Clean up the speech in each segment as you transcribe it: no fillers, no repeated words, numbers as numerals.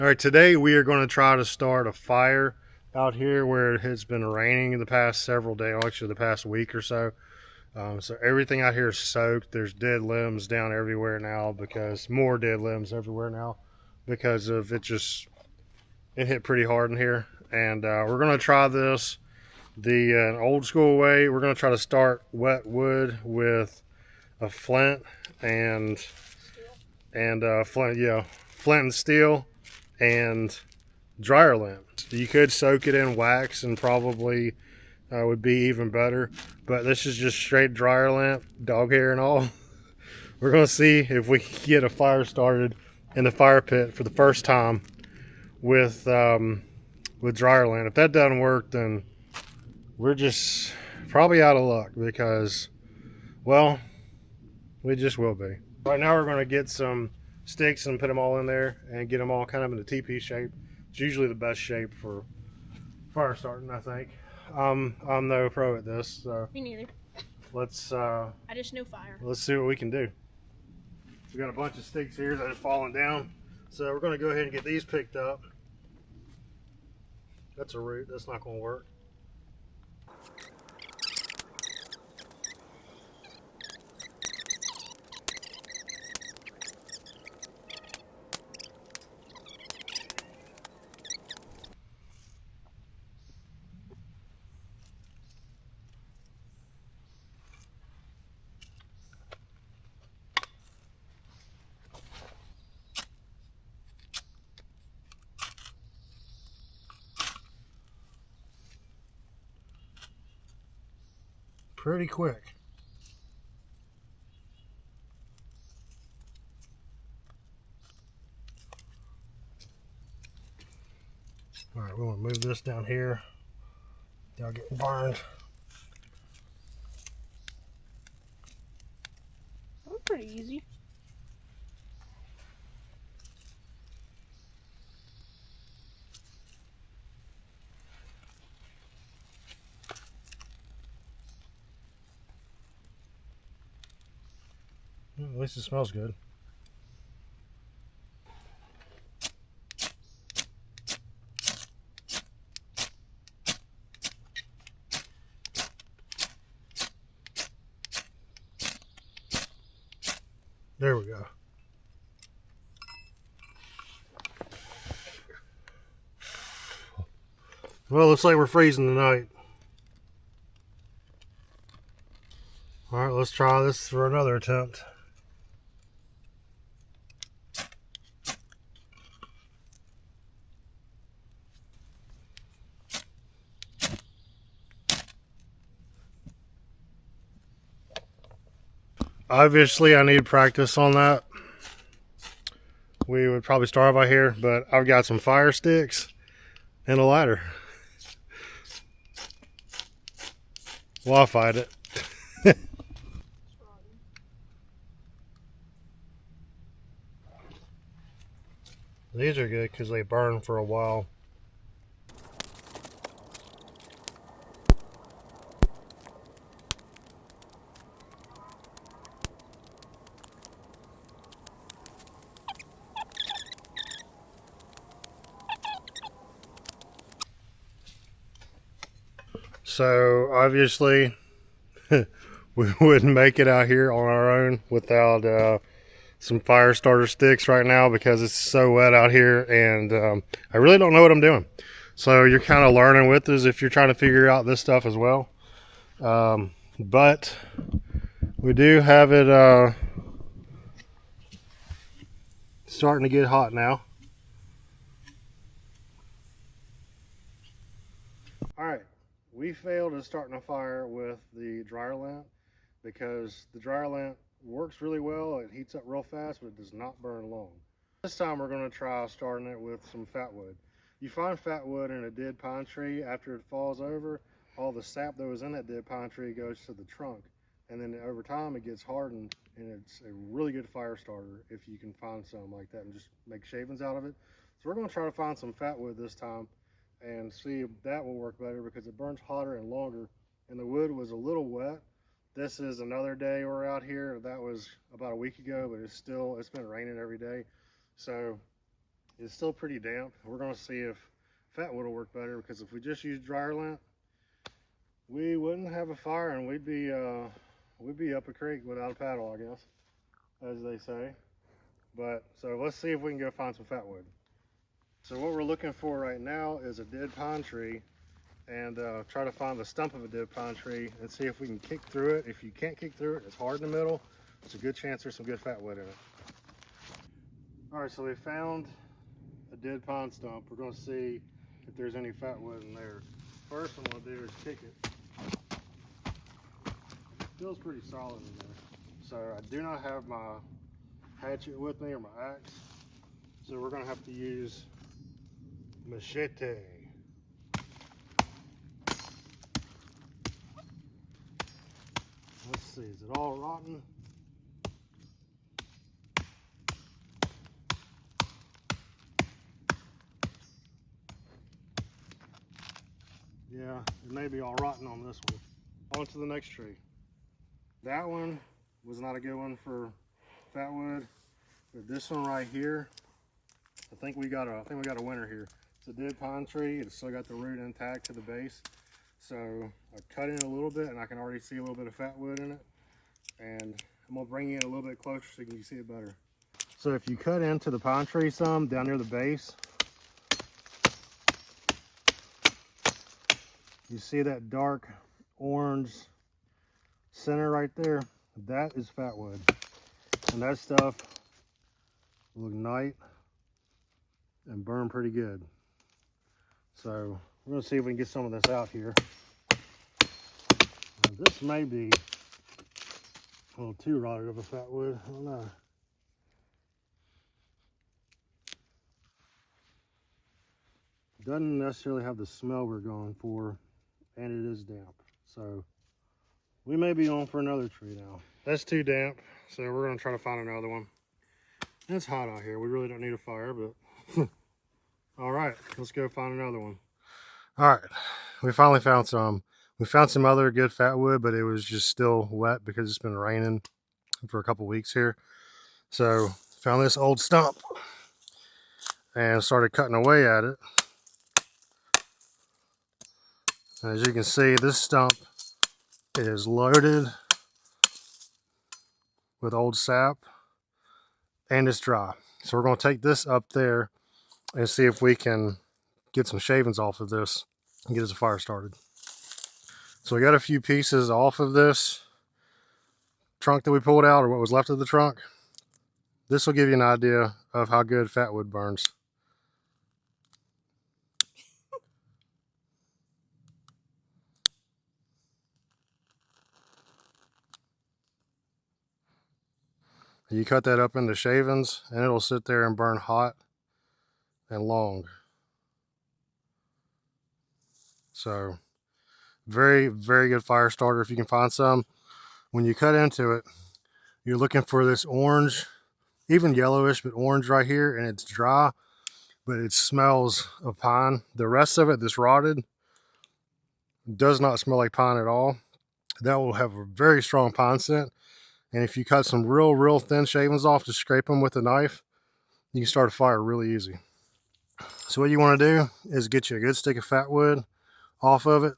All right, today we are going to try to start a fire out here where it has been raining the past several days, actually the past week or so. So everything out here is soaked. There's dead limbs down everywhere now because more dead limbs everywhere now because of it hit pretty hard in here. And we're going to try this the old school way. We're going to try to start wet wood with a flint and flint and steel and dryer lint. You could soak it in wax and probably would be even better, but this is just straight dryer lint, dog hair and all. We're gonna see if we can get a fire started in the fire pit for the first time with dryer lint. If that doesn't work, then we're just probably out of luck because, well, we just will be. Right now we're gonna get some sticks and put them all in there and get them all kind of in a TP shape. It's usually the best shape for fire starting, I think. I'm no pro at this, so me neither. Let's I just know fire. let's see what we can do. We got a bunch of sticks here that have fallen down, so we're going to go ahead and get these picked up. That's a root. That's not going to work. Pretty quick. All right, we're going to move this down here. Y'all getting burned. That was pretty easy. At least it smells good. There we go. Well, looks like we're freezing tonight. All right, let's try this for another attempt. Obviously, I need practice on that. We would probably start by here, but I've got some fire sticks and a lighter. Well, I'll fight it. These are good because they burn for a while. So obviously we wouldn't make it out here on our own without some fire starter sticks right now because it's so wet out here, and I really don't know what I'm doing. So you're kind of learning with us if you're trying to figure out this stuff as well. But we do have it starting to get hot now. All right, we failed at starting a fire with the dryer lint because the dryer lint works really well. It heats up real fast, but it does not burn long. This time we're going to try starting it with some fat wood. You find fat wood in a dead pine tree. After it falls over, all the sap that was in that dead pine tree goes to the trunk, and then over time it gets hardened, and it's a really good fire starter if you can find some like that and just make shavings out of it. So we're going to try to find some fat wood this time and see if that will work better because it burns hotter and longer, and the wood was a little wet. This is another day we're out here. That was about a week ago, but it's been raining every day. So It's still pretty damp. We're going to see if fat wood will work better, because if we just use dryer lint, we wouldn't have a fire and we'd be up a creek without a paddle, I guess, as they say. But so let's see if we can go find some fat wood. So what we're looking for right now is a dead pine tree, and try to find the stump of a dead pine tree and see if we can kick through it. If you can't kick through it, it's hard in the middle. It's a good chance there's some good fat wood in it. All right, so we found a dead pine stump. We're going to see if there's any fat wood in there. First, I'm going to do is kick it. It feels pretty solid in there. So I do not have my hatchet with me or my axe, so we're going to have to use machete. Let's see, is it all rotten? Yeah, it may be all rotten on this one. On to the next tree. That one was not a good one for fat wood, but this one right here, I think we got a winner here. It's a dead pine tree. It's still got the root intact to the base. So I cut in a little bit and I can already see a little bit of fat wood in it. And I'm gonna bring you in a little bit closer so you can see it better. So if you cut into the pine tree some down near the base, you see that dark orange center right there? That is fat wood. And that stuff will ignite and burn pretty good. So we're gonna see if we can get some of this out here. Now, this may be a little too rotted of a fat wood, I don't know. Doesn't necessarily have the smell we're going for, and it is damp. So we may be on for another tree now. That's too damp, so we're gonna try to find another one. It's hot out here. We really don't need a fire, but all right, let's go find another one. All right, we finally found some. We found some other good fat wood, but it was just still wet because it's been raining for a couple weeks here. So found this old stump and started cutting away at it. And as you can see, this stump is loaded with old sap and it's dry. So we're going to take this up there and see if we can get some shavings off of this and get us a fire started. So we got a few pieces off of this trunk that we pulled out, or what was left of the trunk. This will give you an idea of how good fat wood burns. You cut that up into shavings and it'll sit there and burn hot and long. So very, very good fire starter if you can find some. When you cut into it, you're looking for this orange, even yellowish, but orange right here, and it's dry, but it smells of pine. The rest of it, this rotted, does not smell like pine at all. That will have a very strong pine scent. And if you cut some real thin shavings off, just scrape them with a knife, you can start a fire really easy. So what you want to do is get you a good stick of fat wood off of it.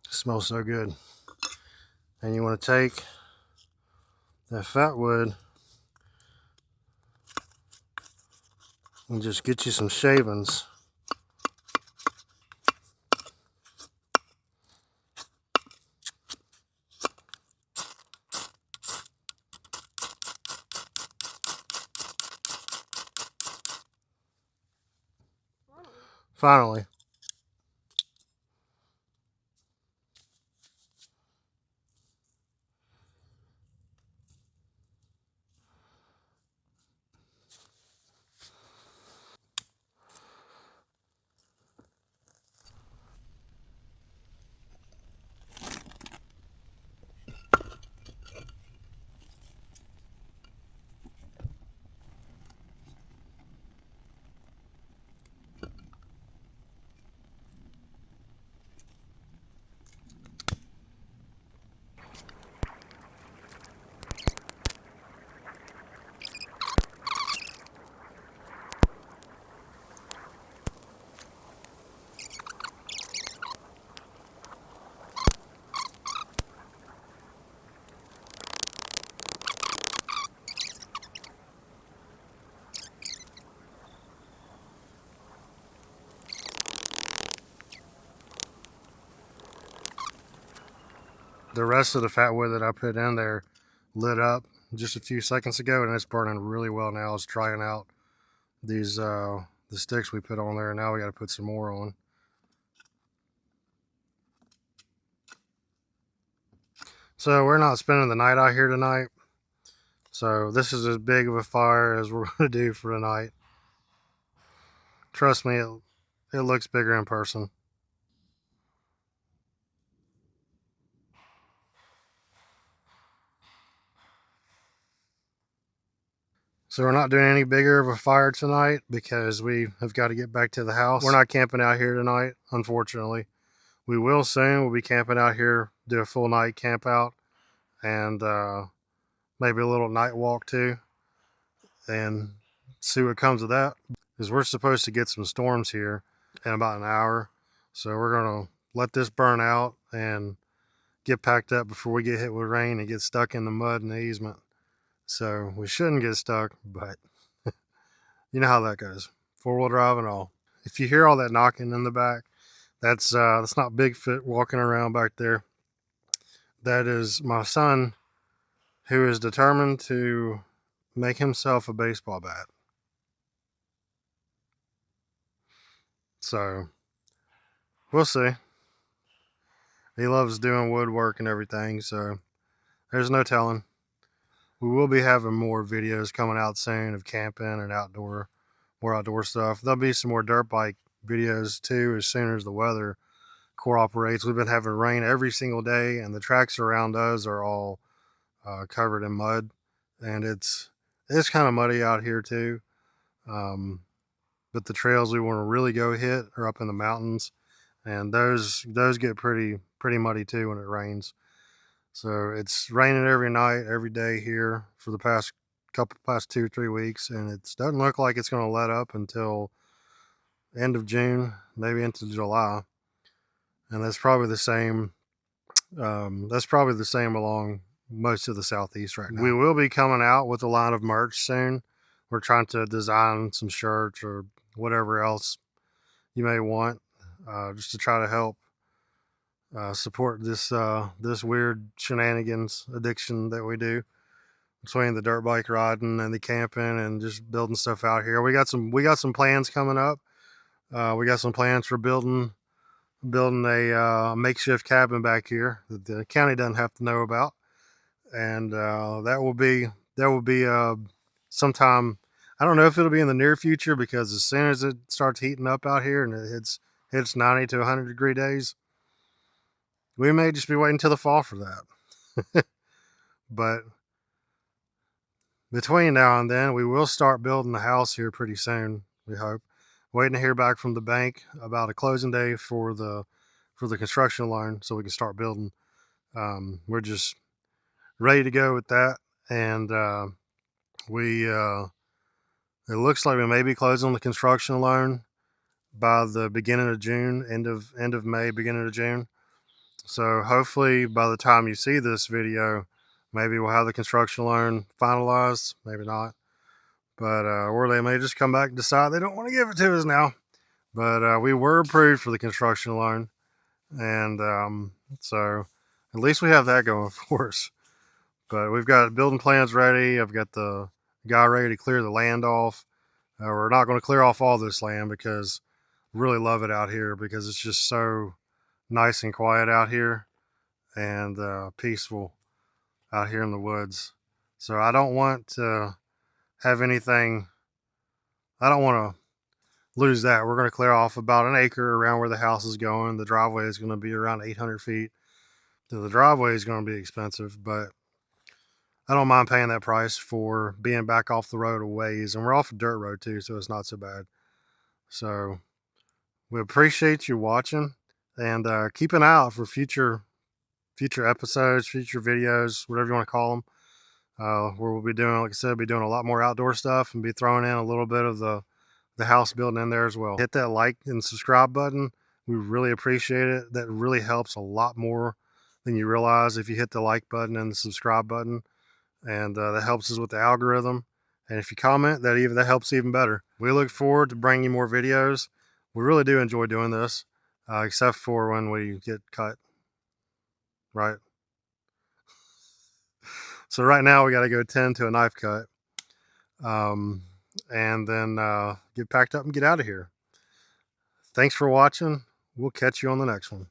It smells so good. And you want to take that fat wood and just get you some shavings. Finally. The rest of the fat wood that I put in there lit up just a few seconds ago, and it's burning really well now. It's drying out these the sticks we put on there. Now we got to put some more on. So we're not spending the night out here tonight. So this is as big of a fire as we're going to do for tonight. Trust me, it looks bigger in person. So we're not doing any bigger of a fire tonight because we have got to get back to the house. We're not camping out here tonight, unfortunately. We will soon. We'll be camping out here, do a full night camp out, and maybe a little night walk too, and see what comes of that. Because we're supposed to get some storms here in about an hour. So we're going to let this burn out and get packed up before we get hit with rain and get stuck in the mud in the easement. So we shouldn't get stuck, but you know how that goes. Four-wheel drive and all. If you hear all that knocking in the back, that's not Bigfoot walking around back there. That is my son, who is determined to make himself a baseball bat. So we'll see. He loves doing woodwork and everything, so there's no telling. We will be having more videos coming out soon of camping and more outdoor stuff. There'll be some more dirt bike videos too as soon as the weather cooperates. We've been having rain every single day, and the tracks around us are all covered in mud, and it's kind of muddy out here too. But the trails we want to really go hit are up in the mountains, and those get pretty muddy too when it rains. So it's raining every night, every day here for the past 2 or 3 weeks, and it doesn't look like it's going to let up until end of June, maybe into July. And that's probably the same. That's probably the same along most of the southeast right now. We will be coming out with a line of merch soon. We're trying to design some shirts or whatever else you may want, just to try to help support this weird shenanigans addiction that we do between the dirt bike riding and the camping and just building stuff out here. We got some plans coming up. We got some plans for building a makeshift cabin back here that the county doesn't have to know about, and that will be sometime. I don't know if it'll be in the near future, because as soon as it starts heating up out here and it hits 90 to 100-degree days, we may just be waiting till the fall for that. But between now and then, we will start building the house here pretty soon, we hope. Waiting to hear back from the bank about a closing day for the construction loan so we can start building. We're just ready to go with that, and it looks like we may be closing the construction loan by the beginning of June, end of May, beginning of June. So hopefully by the time you see this video, maybe we'll have the construction loan finalized, maybe not. But or they may just come back and decide they don't want to give it to us now. But we were approved for the construction loan, and so at least we have that going for us. But we've got building plans ready. I've got the guy ready to clear the land off. We're not going to clear off all this land because I really love it out here, because it's just so nice and quiet out here, and peaceful out here in the woods. So I don't want to have anything. I don't want to lose that. We're going to clear off about an acre around where the house is going. The driveway is going to be around 800 feet. So the driveway is going to be expensive, but I don't mind paying that price for being back off the road a ways. And we're off a dirt road too, so it's not so bad. So we appreciate you watching, and keep an eye out for future episodes, future videos, whatever you want to call them. Where we'll be doing, like I said, be doing a lot more outdoor stuff and be throwing in a little bit of the house building in there as well. Hit that like and subscribe button. We really appreciate it. That really helps a lot more than you realize if you hit the like button and the subscribe button, and that helps us with the algorithm. And if you comment, that helps even better. We look forward to bringing you more videos. We really do enjoy doing this, except for when we get cut, right? So right now we got to go tend to a knife cut, and then get packed up and get out of here. Thanks for watching. We'll catch you on the next one.